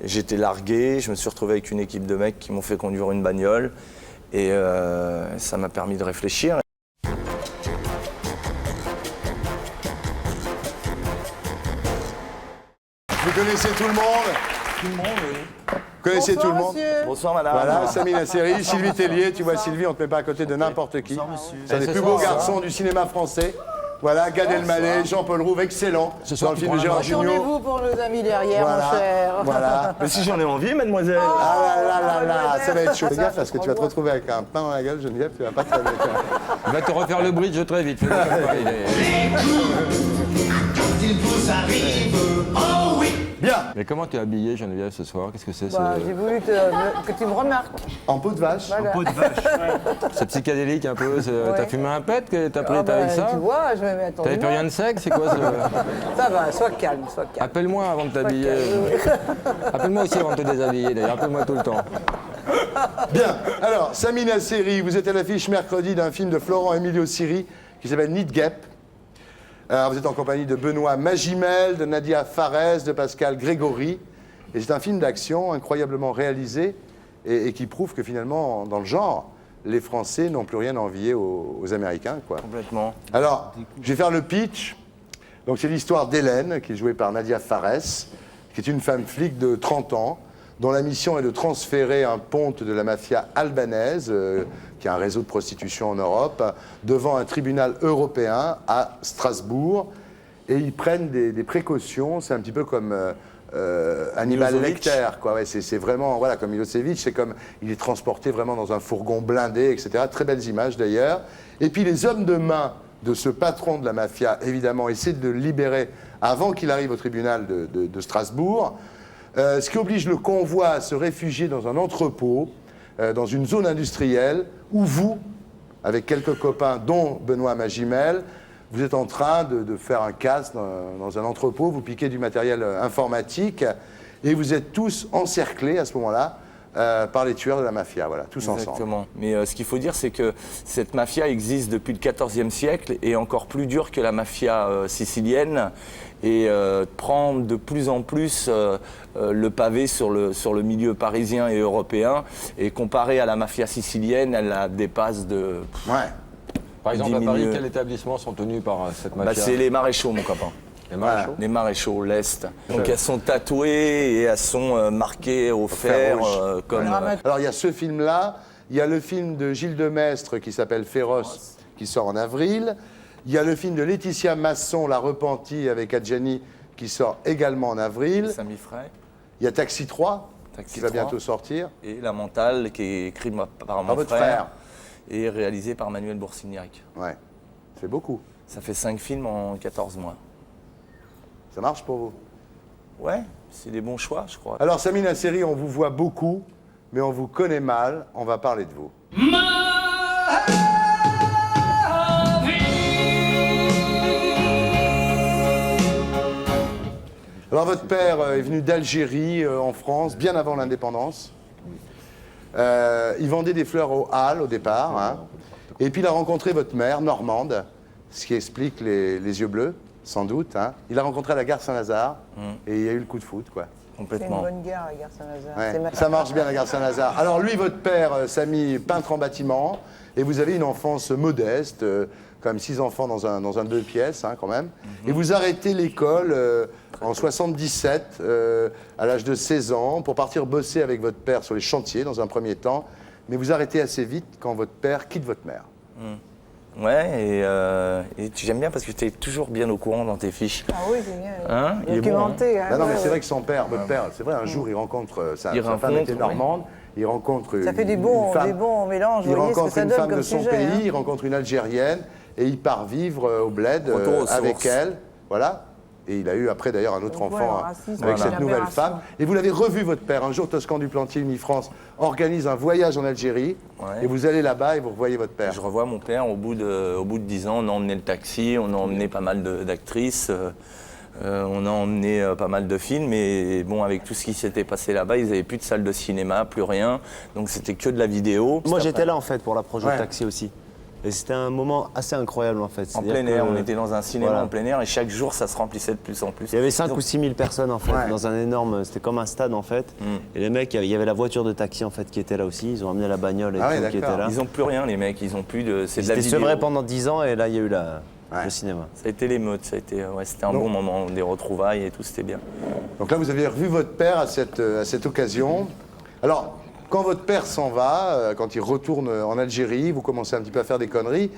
J'étais largué, je me suis retrouvé avec une équipe de mecs qui m'ont fait conduire une bagnole. Et ça m'a permis de réfléchir. Vous connaissez tout le monde? Tout le monde, oui. Vous connaissez tout le monde? Monsieur. Bonsoir, madame. Voilà, Samy Nasseri, Sylvie Tellier. Tu vois, Sylvie, on ne te met pas à côté de n'importe qui. C'est un des plus beaux garçons du cinéma français. Voilà, Gad Elmaleh, Jean-Paul Rouve, excellent. Dans le film de Gérard Jugnot. Tournez-vous pour nos amis derrière, mon cher. Voilà. Mais si j'en ai envie, mademoiselle. Ah là là là là, ça va être chaud. Fais gaffe parce que tu vas te retrouver avec un pain dans la gueule, Geneviève, tu vas pas très bien. Il va te refaire le bridge très vite. Les coups, quand ils vous arrivent, oh oui. Bien, Mais comment tu es habillée, Geneviève, ce soir? Qu'est-ce que c'est J'ai voulu que tu me remarques. en peau de vache. Voilà. C'est psychédélique un peu. T'as fumé un pet que t'as pris Ah avec bah, ça? tu vois, je me mets à ton T'avais plus humeur. rien de sexe? C'est quoi ce... Ça va, sois calme, sois calme. Appelle-moi avant de t'habiller. Appelle-moi aussi avant de te déshabiller, d'ailleurs. Appelle-moi tout le temps. Bien, alors, Samy Nasseri, vous êtes à l'affiche mercredi d'un film de Florent Emilio Siri qui s'appelle Nid Gap. Alors, vous êtes en compagnie de Benoît Magimel, de Nadia Fares, de Pascal Grégory. Et c'est un film d'action incroyablement réalisé et qui prouve que finalement, dans le genre, les Français n'ont plus rien à envier aux Américains, quoi. Complètement. Alors, je vais faire le pitch. Donc, c'est l'histoire d'Hélène, qui est jouée par Nadia Fares, qui est une femme flic de 30 ans, dont la mission est de transférer un ponte de la mafia albanaise, qui a un réseau de prostitution en Europe, devant un tribunal européen à Strasbourg. Et ils prennent des précautions. C'est un petit peu comme Hannibal Milosevic. Lecter, quoi. Ouais, c'est vraiment, voilà, comme Milosevic, c'est comme, il est transporté vraiment dans un fourgon blindé, etc. Très belles images d'ailleurs. Et puis les hommes de main de ce patron de la mafia, évidemment, essaient de le libérer avant qu'il arrive au tribunal de Strasbourg. Ce qui oblige le convoi à se réfugier dans un entrepôt, dans une zone industrielle, où vous, avec quelques copains, dont Benoît Magimel, vous êtes en train de faire un casse dans un entrepôt, vous piquez du matériel informatique, et vous êtes tous encerclés à ce moment-là par les tueurs de la mafia, voilà, tous ensemble. Exactement. Mais ce qu'il faut dire, c'est que cette mafia existe depuis le XIVe siècle et est encore plus dure que la mafia sicilienne et prend de plus en plus le pavé sur le milieu parisien et européen. Et comparé à la mafia sicilienne, elle la dépasse de... Ouais. Par exemple, à 10 Paris,000. quels établissements sont tenus par cette mafia? Bah, c'est les maréchaux, mon copain. Les maréchaux? Les maréchaux, l'Est. Donc elles sont tatouées et elles sont marquées au fer, rouge. comme... Alors il y a ce film-là, il y a le film de Gilles Demestre qui s'appelle Féroce, qui sort en avril. Il y a le film de Laetitia Masson, La Repentie, avec Adjani, qui sort également en avril. Samy Frey. Il y a Taxi 3, Taxi qui va 3. bientôt sortir. Et La Mentale, qui est écrite par mon votre frère, frère. et réalisée par Manuel Boursignac. Ouais, c'est beaucoup. Ça fait 5 films en 14 mois. Ça marche pour vous? Ouais, c'est des bons choix, je crois. Alors, Samy Nasseri, on vous voit beaucoup, mais on vous connaît mal. On va parler de vous. Alors, votre père est venu d'Algérie, en France, bien avant l'indépendance. Il vendait des fleurs aux Halles au départ. Hein. Et puis, il a rencontré votre mère, normande, ce qui explique les yeux bleus, sans doute. Hein. Il l'a rencontré à la gare Saint-Lazare et il y a eu le coup de foudre, quoi. C'est une Complètement. bonne gare, la gare Saint-Lazare. Ouais, C'est ma- ça marche bien la gare Saint-Lazare. Alors lui, votre père, Samy, peintre en bâtiment, et vous avez une enfance modeste, quand même 6 enfants dans un 2 pièces, hein, quand même. Et vous arrêtez l'école en 77, à l'âge de 16 ans, pour partir bosser avec votre père sur les chantiers dans un premier temps. Mais vous arrêtez assez vite quand votre père quitte votre mère. Ouais, et j'aime bien parce que tu es toujours bien au courant dans tes fiches. Ah oui, c'est bien. Hein, il est bon, hein. Documenté. hein, Non, mais ouais, c'est ouais. vrai que son père, votre père, c'est vrai, un jour il rencontre, sa Il femme rencontre, était normande, il rencontre Ça fait des une bons femme. mélanges. Il Vous voyez ce que rencontre ça une donne femme comme de son sujet, pays, hein. il rencontre une Algérienne et il part vivre au bled Retour aux avec sources. elle. Voilà. Et il a eu après d'ailleurs un autre Donc, enfant ouais, le hein, racisme, avec voilà. cette nouvelle L'aberration. femme. Et vous l'avez revu votre père. Un jour, Toscan du Plantier Unifrance organise un voyage en Algérie. Ouais. Et vous allez là-bas et vous revoyez votre père. Je revois mon père au bout de 10 ans. On a emmené le taxi, on a emmené pas mal d'actrices, on a emmené pas mal de films. Et bon, avec tout ce qui s'était passé là-bas, ils n'avaient plus de salle de cinéma, plus rien. Donc c'était que de la vidéo. Moi j'étais là en fait pour la projet Ouais. Taxi aussi. Et c'était un moment assez incroyable en fait. En C'est-à-dire plein air, que- on était dans un cinéma Voilà. en plein air et chaque jour ça se remplissait de plus en plus. Il y avait 5 Donc, ou 6 000 personnes en fait, Ouais. dans un énorme, c'était comme un stade en fait. Et les mecs, il y avait la voiture de taxi en fait qui était là aussi, ils ont amené la bagnole et Ah ouais, tout qui était d'accord. là. Ils ont plus rien les mecs, ils ont plus de. C'est de la C'était vidéo. sevré pendant 10 ans et là il y a eu Ouais. le cinéma. Ça a été l'émeute, ça a été, ouais, c'était un Donc- bon moment, des retrouvailles et tout, c'était bien. Donc là, vous avez revu votre père à cette occasion. Alors, quand votre père s'en va, quand il retourne en Algérie, vous commencez un petit peu à faire des conneries,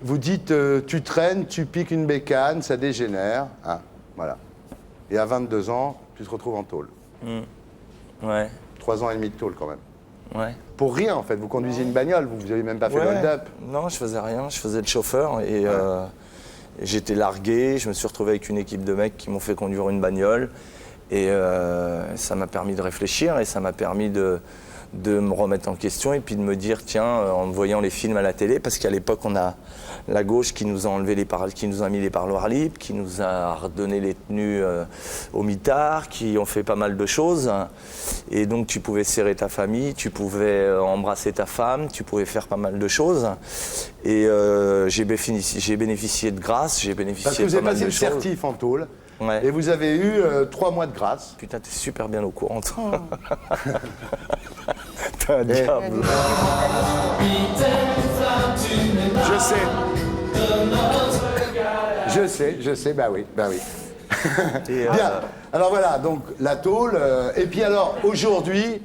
vous dites, tu traînes, tu piques une bécane, ça dégénère. Ah, voilà. Et à 22 ans, tu te retrouves en tôle. Ouais, 3 ans et demi de tôle quand même. ouais. Pour rien, en fait. Vous conduisiez une bagnole, vous n'avez même pas fait Ouais. hold-up. Non, je faisais rien, je faisais le chauffeur et j'étais largué. Je me suis retrouvé avec une équipe de mecs qui m'ont fait conduire une bagnole et ça m'a permis de réfléchir et ça m'a permis de me remettre en question et puis de me dire tiens, en voyant les films à la télé, parce qu'à l'époque on a la gauche qui nous a enlevé qui nous a mis les parloirs libres, qui nous a redonné les tenues au mitard, qui ont fait pas mal de choses. Et donc tu pouvais serrer ta famille, tu pouvais embrasser ta femme, tu pouvais faire pas mal de choses. Et j'ai bénéficié de grâce, j'ai bénéficié Parce que vous de avez pas mal passé de le choses. certif en tôle. Ouais. Et vous avez eu 3 mois de grâce. Putain, t'es super bien au courant. Oh. T'es un diable. Je sais. Je sais, bah oui. Et, Bien. Alors voilà, donc la tôle. Et puis alors, aujourd'hui,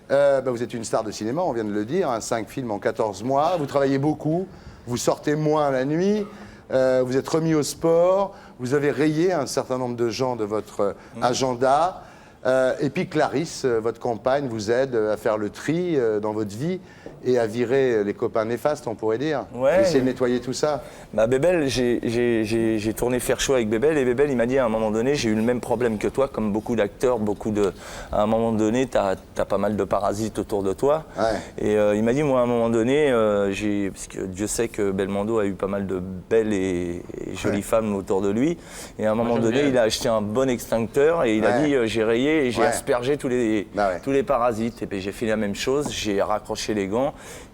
vous êtes une star de cinéma, on vient de le dire, 5 films en 14 mois. Vous travaillez beaucoup, vous sortez moins la nuit, vous êtes remis au sport, vous avez rayé un certain nombre de gens de votre agenda. Et puis Clarisse, votre compagne, vous aide à faire le tri dans votre vie et à virer les copains néfastes, on pourrait dire. Ouais. Essayer de nettoyer tout ça. Bah Bébel, j'ai tourné faire chaud avec Bébel et Bébel il m'a dit à un moment donné j'ai eu le même problème que toi, comme beaucoup d'acteurs, à un moment donné t'as pas mal de parasites autour de toi. Ouais. Et il m'a dit moi à un moment donné, parce que Dieu sait que Belmondo a eu pas mal de belles et jolies femmes autour de lui, et à un moment donné il a acheté un bon extincteur et il a Ouais. dit j'ai rayé et j'ai Ouais. aspergé tous les parasites. Et puis j'ai fait la même chose, j'ai raccroché les gants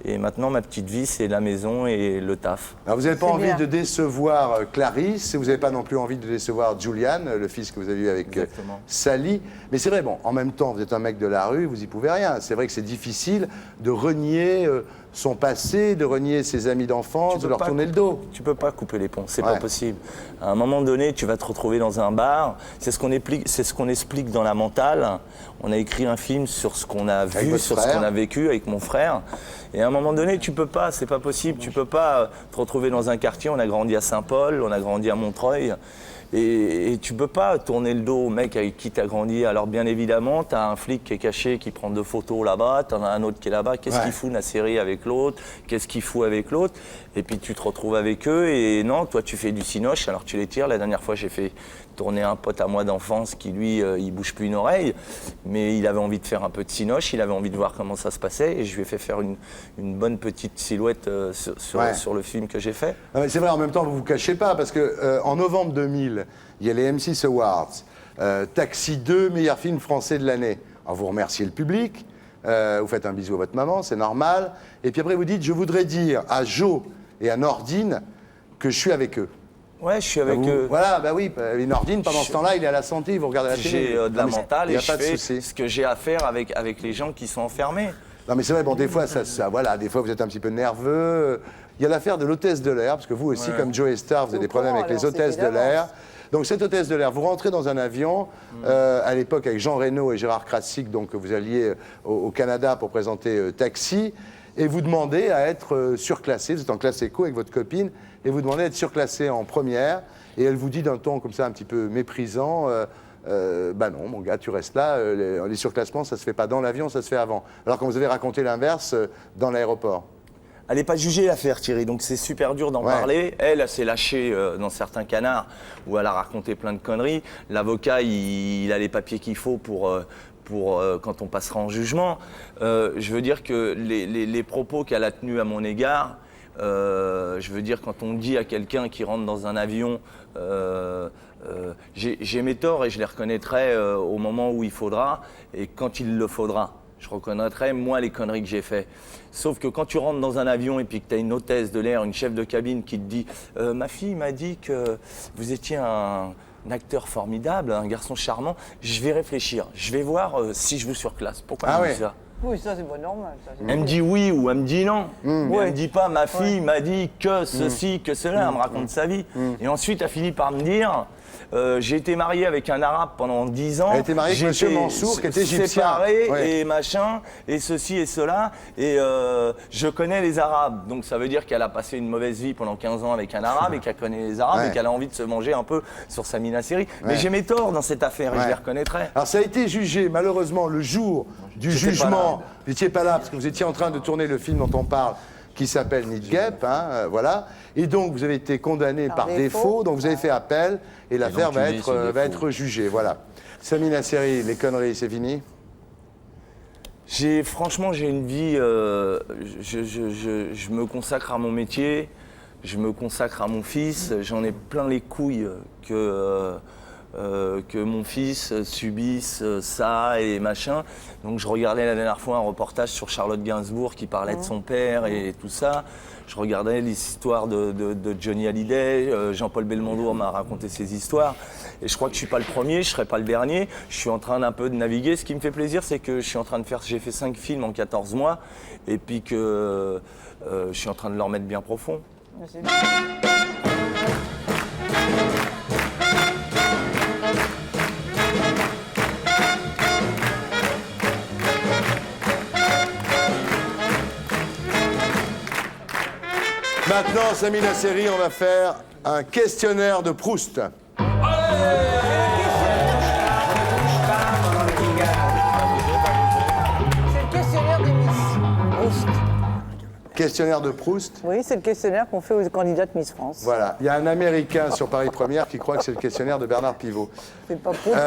et maintenant ma petite vie c'est la maison et le taf. Alors vous n'avez pas C'est envie bien. de décevoir Clarisse, vous n'avez pas non plus envie de décevoir Julian, le fils que vous avez eu avec Exactement. Sally. Mais c'est vrai, bon, en même temps, vous êtes un mec de la rue, vous y pouvez rien. C'est vrai que c'est difficile de renier son passé, de renier ses amis d'enfance, Tu de peux leur pas tourner le dos. Tu peux pas couper les ponts, c'est Ouais. pas possible. À un moment donné, tu vas te retrouver dans un bar. C'est ce qu'on explique dans La Mentale. On a écrit un film sur ce qu'on a vu, votre sur ce frère. qu'on a vécu avec mon frère. Et à un moment donné, tu peux pas, c'est pas possible. Tu peux pas te retrouver dans un quartier. On a grandi à Saint-Paul, on a grandi à Montreuil. Et tu peux pas tourner le dos au mec avec qui tu as grandi. Alors bien évidemment, tu as un flic qui est caché, qui prend 2 photos là-bas, tu en as un autre qui est là-bas. Qu'est-ce Ouais. qu'il fout Nasseri avec l'autre? Qu'est-ce qu'il fout avec l'autre? Et puis tu te retrouves avec eux et non, toi tu fais du cinoche, alors tu les tires. La dernière fois, j'ai fait tourner un pote à moi d'enfance qui lui, il bouge plus une oreille, mais il avait envie de faire un peu de cinoche, il avait envie de voir comment ça se passait et je lui ai fait faire une bonne petite silhouette Ouais. sur le film que j'ai fait. Non, mais c'est vrai, en même temps, vous ne vous cachez pas, parce que en novembre 2000, il y a les M6 Awards, Taxi 2, meilleur film français de l'année. Alors vous remerciez le public, vous faites un bisou à votre maman, c'est normal, et puis après vous dites, je voudrais dire à Jo et à Nordine que je suis avec eux. Ouais, je suis avec Vous- eux. Voilà, bah oui, et Nordine, pendant ce temps-là, il est à la santé, il vous regarde à la télé. J'ai de la Non, mais mentale il y et a je pas de fais souci. ce que j'ai à faire avec les gens qui sont enfermés. Non mais c'est vrai, bon des fois voilà, des fois vous êtes un petit peu nerveux. Il y a l'affaire de l'hôtesse de l'air, parce que vous aussi, comme Joe Star, vous avez des problèmes avec les alors, hôtesses de c'était l'air. d'avance. Donc cette hôtesse de l'air, vous rentrez dans un avion, à l'époque avec Jean Reno et Gérard Krasik, donc vous alliez au Canada pour présenter Taxi, et vous demandez à être surclassé, vous êtes en classe éco avec votre copine, et vous demandez à être surclassé en première, et elle vous dit d'un ton comme ça un petit peu méprisant, bah non, mon gars, tu restes là. Les surclassements, ça se fait pas dans l'avion, ça se fait avant. Alors quand vous avez raconté l'inverse, dans l'aéroport. Elle n'est pas jugée l'affaire Thierry, donc c'est super dur d'en Ouais. parler. Elle s'est lâchée dans certains canards où elle a raconté plein de conneries. L'avocat, il a les papiers qu'il faut pour quand on passera en jugement. Je veux dire que les propos qu'elle a tenus à mon égard, je veux dire quand on dit à quelqu'un qui rentre dans un avion, j'ai mes torts et je les reconnaîtrai au moment où il faudra et quand il le faudra. Je reconnaîtrais, moi, les conneries que j'ai fait. Sauf que quand tu rentres dans un avion et puis que tu as une hôtesse de l'air, une chef de cabine qui te dit ma fille m'a dit que vous étiez un acteur formidable, un garçon charmant, je vais réfléchir. Je vais voir si je vous surclasse. Pourquoi elle me dit ça? Oui, ça, c'est pas normal. Ça, Elle me dit oui ou elle me dit non. Mais elle me dit pas ma fille m'a dit que ceci, que cela. Elle me raconte sa vie. Et ensuite, elle finit par me dire j'ai été marié avec un arabe pendant 10 ans. Elle était mariée avec monsieur Mansour, qui était égyptien. Séparé Ouais. et machin, et ceci et cela. Et je connais les arabes. Donc ça veut dire qu'elle a passé une mauvaise vie pendant 15 ans avec un arabe et qu'elle connaît les arabes Ouais. et qu'elle a envie de se manger un peu sur Samina Seri. Mais j'ai mes torts dans cette affaire et je les reconnaîtrai. Alors ça a été jugé, malheureusement, le jour du J'étais jugement. Vous n'étiez pas là parce que vous étiez en train de tourner le film dont on parle, qui s'appelle Nidgep, voilà. Et donc vous avez été condamné par défaut, donc vous avez fait appel et l'affaire va être jugée, voilà. Samina Seri, les conneries, c'est fini? Franchement, j'ai une vie. Je me consacre à mon métier, je me consacre à mon fils. J'en ai plein les couilles que mon fils subisse ça et machin. Donc je regardais la dernière fois un reportage sur Charlotte Gainsbourg qui parlait de son père et tout ça. Je regardais l'histoire de Johnny Hallyday. Jean-Paul Belmondo m'a raconté ses histoires. Et je crois que je suis pas le premier, je serai pas le dernier. Je suis en train d'un peu de naviguer. Ce qui me fait plaisir, c'est que j'ai fait 5 films en 14 mois. Et puis que je suis en train de leur mettre bien profond. C'est Maintenant, Samina Seri, on va faire un questionnaire de Proust. C'est le questionnaire des Miss Proust. Questionnaire de Proust. Oui, c'est le questionnaire qu'on fait aux candidates Miss France. Voilà. Il y a un Américain sur Paris Première qui croit que c'est le questionnaire de Bernard Pivot. C'est pas Proust.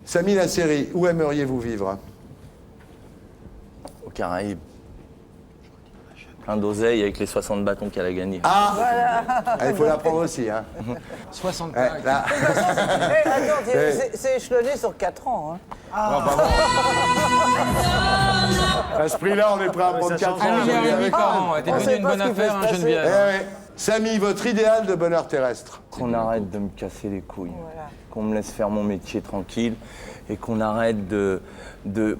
Samina Seri, où aimeriez-vous vivre? Aux Caraïbes. Plein d'oseille avec les 60 bâtons qu'elle a gagnés. Il faut l'apprendre aussi, hein. 65. Là. Eh, attends, c'est échelonné sur 4 ans. Hein. À ce prix-là, on est prêt à prendre 4 ans. Ah, Geneviève. avec parents, t'es on devenu sait une pas bonne ce qui peut affaire, se hein, passer. Geneviève. Eh oui. Samy, votre idéal de bonheur terrestre? Qu'on arrête de me casser les couilles, qu'on me laisse faire mon métier tranquille et qu'on arrête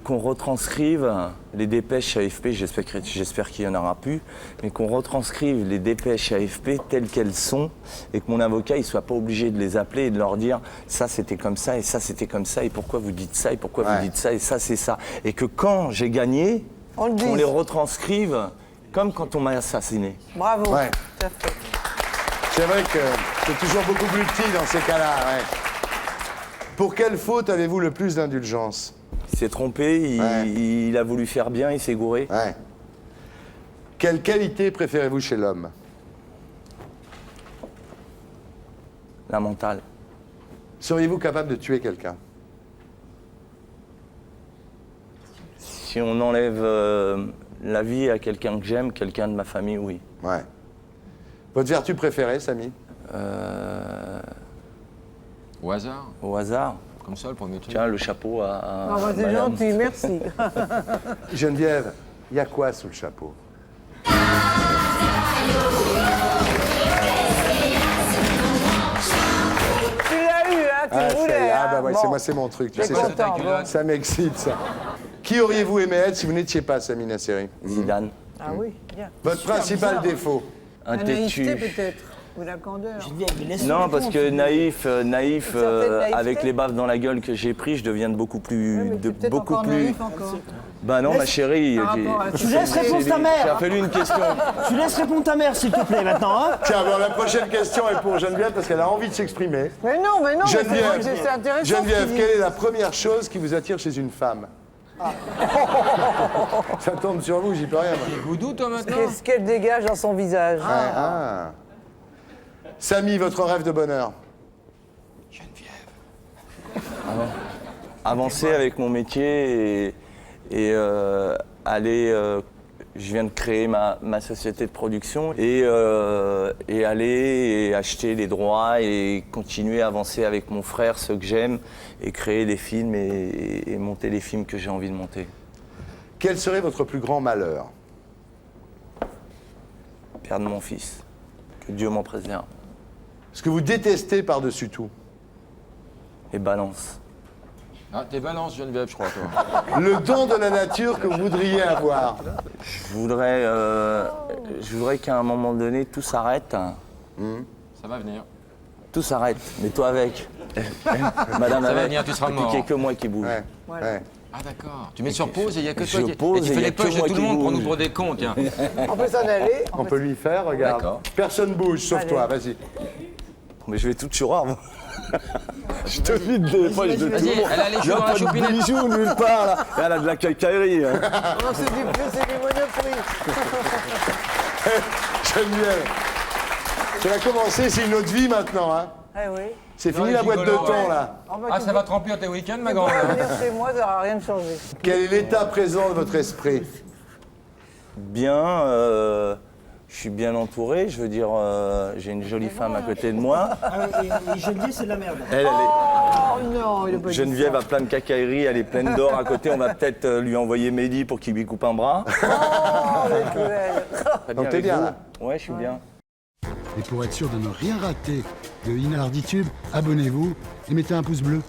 qu'on retranscrive les dépêches AFP, j'espère qu'il n'y en aura plus, mais qu'on retranscrive les dépêches AFP telles qu'elles sont et que mon avocat ne soit pas obligé de les appeler et de leur dire ça c'était comme ça et ça c'était comme ça et pourquoi vous dites ça et pourquoi vous dites ça et ça c'est ça. Et que quand j'ai gagné, On le qu'on dise. les retranscrive comme quand on m'a assassiné. Bravo. Ouais. Tout à fait. C'est vrai que c'est toujours beaucoup plus petit dans ces cas-là. Ouais. Pour quelle faute avez-vous le plus d'indulgence? Il s'est trompé, il a voulu faire bien, il s'est gouré. Ouais. Quelle qualité préférez-vous chez l'homme? La mentale. Seriez-vous capable de tuer quelqu'un? Si on enlève la vie à quelqu'un que j'aime, quelqu'un de ma famille, oui. Ouais. Votre vertu préférée, Samy? Au hasard, Au hasard. comme ça, le premier truc. Tiens, le chapeau à Ah, bah, c'est madame. gentil, merci. Geneviève, il y a quoi sous le chapeau? Tu l'as eu, hein, tu le voulais. Ah bah hein. ouais, Bon. c'est mon truc, tu T'es sais content, ça. bon. Ça m'excite, ça. Qui auriez-vous aimé être si vous n'étiez pas Samina Seri? Zidane. Ah oui, bien. Votre principal défaut? Un La naïveté têtu. peut-être, ou la candeur. Non, parce que naïf, naïveté. avec les baffes dans la gueule que j'ai pris, je deviens de beaucoup plus, Oui, mais t'es peut-être encore naïf encore. Bah non, ma chérie. Par rapport à- Tu laisses répondre ta mère. J'ai fallu une question. Tu laisses répondre ta mère, s'il te plaît, maintenant, hein. Tiens, bon, la prochaine question est pour Geneviève parce qu'elle a envie de s'exprimer. Mais non, mais c'est vrai que c'est Geneviève, intéressant. Geneviève, ce qu'il quelle dit. est la première chose qui vous attire chez une femme? Ça tombe sur vous, j'y peux rien. moi. Goudou, toi, maintenant? Qu'est-ce qu'elle dégage dans son visage? Ah. Samy, votre rêve de bonheur? Avancer avec mon métier et aller. Je viens de créer ma société de production et aller et acheter les droits et continuer à avancer avec mon frère, ceux que j'aime, et créer des films et monter les films que j'ai envie de monter. Quel serait votre plus grand malheur? Perdre mon fils. Que Dieu m'en préserve. Ce que vous détestez par-dessus tout? Les balances. Ah, t'es balance, Geneviève, je crois, toi. Le don de la nature que vous voudriez avoir? Je voudrais qu'à un moment donné, tout s'arrête. Ça va venir. Tout s'arrête. Mais toi avec. Madame Ça va avec. venir, tu seras Et puis mort. qu'il n'y ait que moi qui bouge. Ouais, ouais. Ah, d'accord. Tu mets sur pause et il n'y a que toi Je qui... pose Et tu et fais y a les que poches de moi tout le qui monde pour bouge. nous pour des cons, tiens. On peut s'en aller. On peut lui faire, regarde. D'accord. Personne bouge, sauf Allez. toi, vas-y. Mais je vais tout chourard, moi. Je te vide des poches de tout Vas-y, le monde. elle a les Il y cheveux dans la pas de choupinette. bijoux nulle part, là. Et elle a de la cacaillerie. Hein. Non, c'est du Monoprix. Geneviève, ça va commencer, c'est une autre vie maintenant. Hein. Eh oui. C'est Non, fini les la boîte de gigolos, thon, ouais. là. Ah, ça va te remplir tes week-ends, ma Tu grande. peux venir chez moi, ça n'aura rien changé. Quel est l'état présent de votre esprit? Bien, je suis bien entouré. Je veux dire, j'ai une jolie femme à côté de moi. Ah oui, et Geneviève, c'est de la merde. Elle, Oh non, il a pas dit Geneviève ça. a plein de cacailleries, elle est pleine d'or à côté. On va peut-être lui envoyer Mehdi pour qu'il lui coupe un bras. Oh, elle est cruelle. Très Donc t'es avec bien, vous. là. Ouais, je suis bien. Et pour être sûr de ne rien rater de Inarditube, abonnez-vous et mettez un pouce bleu.